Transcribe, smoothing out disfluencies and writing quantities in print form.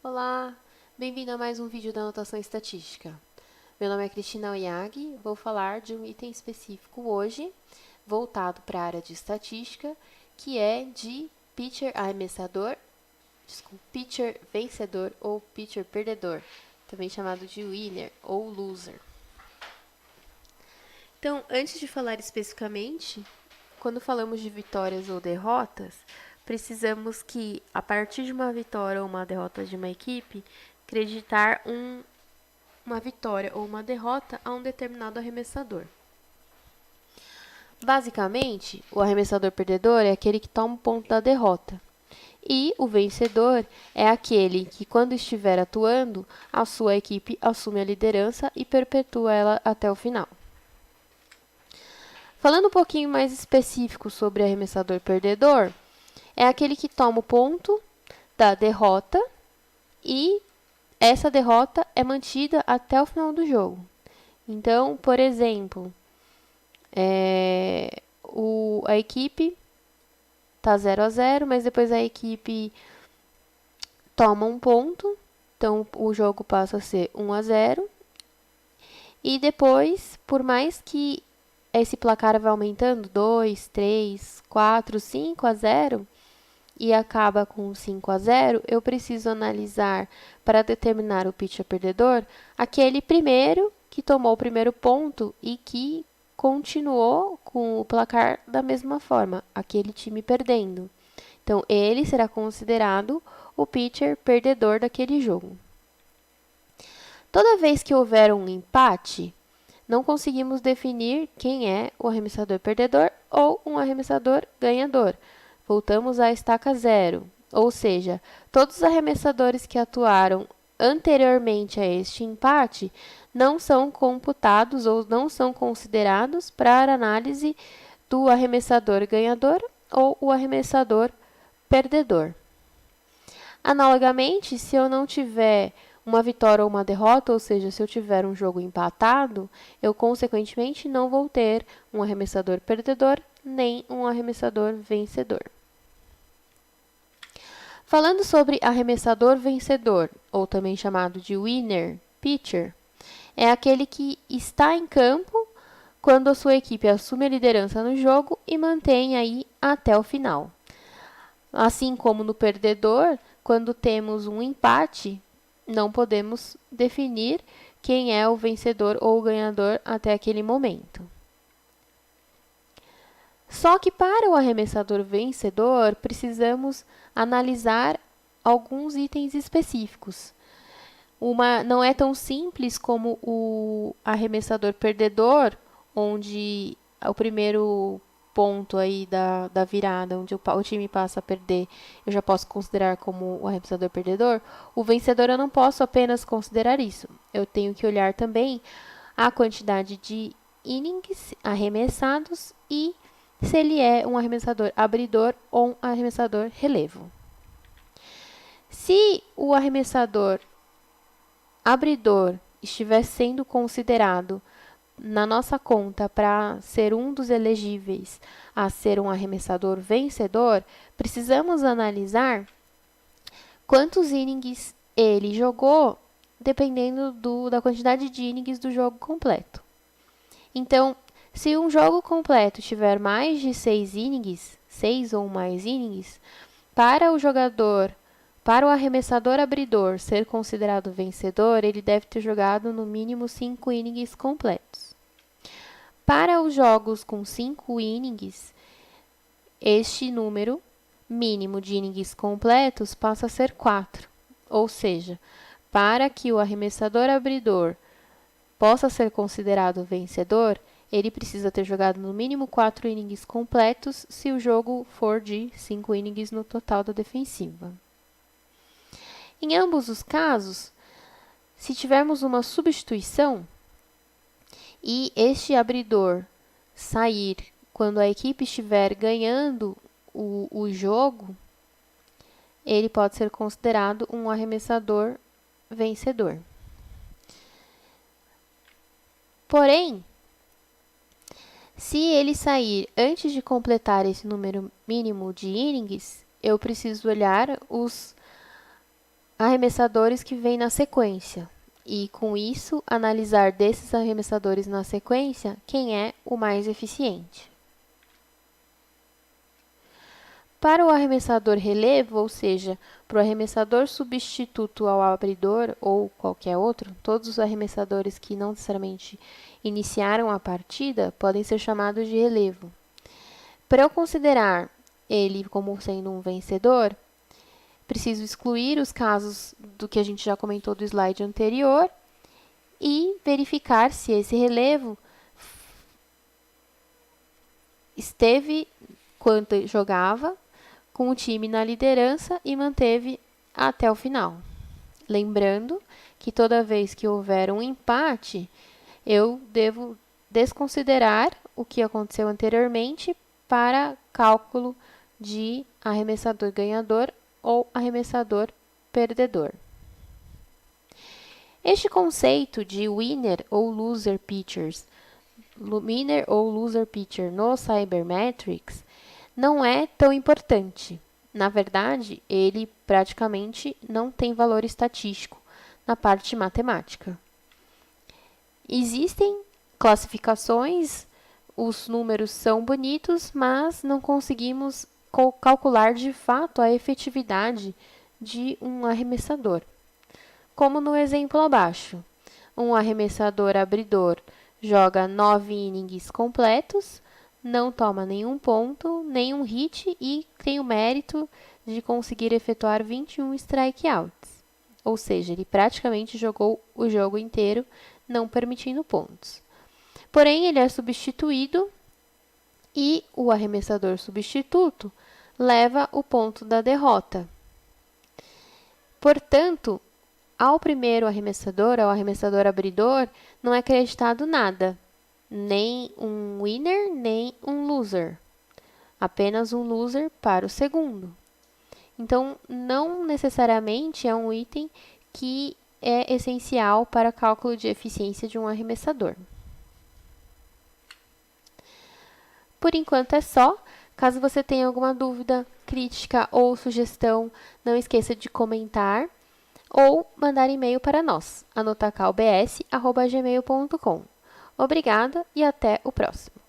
Olá, bem-vindo a mais um vídeo da anotação estatística. Meu nome é Cristina Oyagi, vou falar de um item específico hoje, voltado para a área de estatística, que é de pitcher pitcher vencedor ou pitcher perdedor, também chamado de winner ou loser. Então, antes de falar especificamente, quando falamos de vitórias ou derrotas, precisamos que, a partir de uma vitória ou uma derrota de uma equipe, acreditar uma vitória ou uma derrota a um determinado arremessador. Basicamente, o arremessador perdedor é aquele que toma o ponto da derrota. E o vencedor é aquele que, quando estiver atuando, a sua equipe assume a liderança e perpetua ela até o final. Falando um pouquinho mais específico sobre arremessador perdedor, é aquele que toma o ponto da derrota e essa derrota é mantida até o final do jogo. Então, por exemplo, a equipe está 0-0, mas depois a equipe toma um ponto, então o jogo passa a ser 1-0. E depois, por mais que esse placar vá aumentando, 2, 3, 4, 5-0, e acaba com 5-0, eu preciso analisar para determinar o pitcher perdedor aquele primeiro que tomou o primeiro ponto e que continuou com o placar da mesma forma, aquele time perdendo. Então, ele será considerado o pitcher perdedor daquele jogo. Toda vez que houver um empate, não conseguimos definir quem é o arremessador perdedor ou um arremessador ganhador. Voltamos à estaca 0, ou seja, todos os arremessadores que atuaram anteriormente a este empate não são computados ou não são considerados para a análise do arremessador ganhador ou o arremessador perdedor. Analogamente, se eu não tiver uma vitória ou uma derrota, ou seja, se eu tiver um jogo empatado, eu consequentemente não vou ter um arremessador perdedor nem um arremessador vencedor. Falando sobre arremessador vencedor, ou também chamado de winner pitcher, é aquele que está em campo quando a sua equipe assume a liderança no jogo e mantém aí até o final. Assim como no perdedor, quando temos um empate, não podemos definir quem é o vencedor ou o ganhador até aquele momento. Só que para o arremessador vencedor, precisamos analisar alguns itens específicos. Não é tão simples como o arremessador perdedor, onde o primeiro ponto aí da virada, onde o time passa a perder, eu já posso considerar como o arremessador perdedor. O vencedor eu não posso apenas considerar isso. Eu tenho que olhar também a quantidade de innings arremessados e se ele é um arremessador abridor ou um arremessador relevo. Se o arremessador abridor estiver sendo considerado na nossa conta para ser um dos elegíveis a ser um arremessador vencedor, precisamos analisar quantos innings ele jogou, dependendo da quantidade de innings do jogo completo. Então, se um jogo completo tiver mais de 6 innings, 6 ou mais innings, para o arremessador abridor ser considerado vencedor, ele deve ter jogado no mínimo 5 innings completos. Para os jogos com 5 innings, este número mínimo de innings completos passa a ser 4. Ou seja, para que o arremessador abridor possa ser considerado vencedor, ele precisa ter jogado no mínimo 4 innings completos se o jogo for de 5 innings no total da defensiva. Em ambos os casos, se tivermos uma substituição e este abridor sair quando a equipe estiver ganhando o jogo, ele pode ser considerado um arremessador vencedor. Porém, se ele sair antes de completar esse número mínimo de innings, eu preciso olhar arremessadores que vêm na sequência. E, com isso, analisar desses arremessadores na sequência quem é o mais eficiente. Para o arremessador relevo, ou seja, para o arremessador substituto ao abridor ou qualquer outro, todos os arremessadores que não necessariamente iniciaram a partida podem ser chamados de relevo. Para eu considerar ele como sendo um vencedor, preciso excluir os casos do que a gente já comentou do slide anterior e verificar se esse relevo esteve, quando jogava, com o time na liderança e manteve até o final. Lembrando que toda vez que houver um empate, eu devo desconsiderar o que aconteceu anteriormente para cálculo de arremessador ganhador ou arremessador perdedor. Este conceito de winner ou loser pitcher no Cybermetrics não é tão importante. Na verdade, ele praticamente não tem valor estatístico na parte matemática. Existem classificações, os números são bonitos, mas não conseguimos calcular de fato a efetividade de um arremessador. Como no exemplo abaixo, um arremessador abridor joga 9 innings completos, não toma nenhum ponto, nenhum hit e tem o mérito de conseguir efetuar 21 strikeouts. Ou seja, ele praticamente jogou o jogo inteiro, não permitindo pontos. Porém, ele é substituído e o arremessador substituto leva o ponto da derrota. Portanto, ao primeiro arremessador, ao arremessador abridor, não é acreditado nada, nem um winner, nem um loser. Apenas um loser para o segundo. Então, não necessariamente é um item que é essencial para cálculo de eficiência de um arremessador. Por enquanto é só. Caso você tenha alguma dúvida, crítica ou sugestão, não esqueça de comentar ou mandar e-mail para nós, anotacalbs@gmail.com. Obrigada e até o próximo.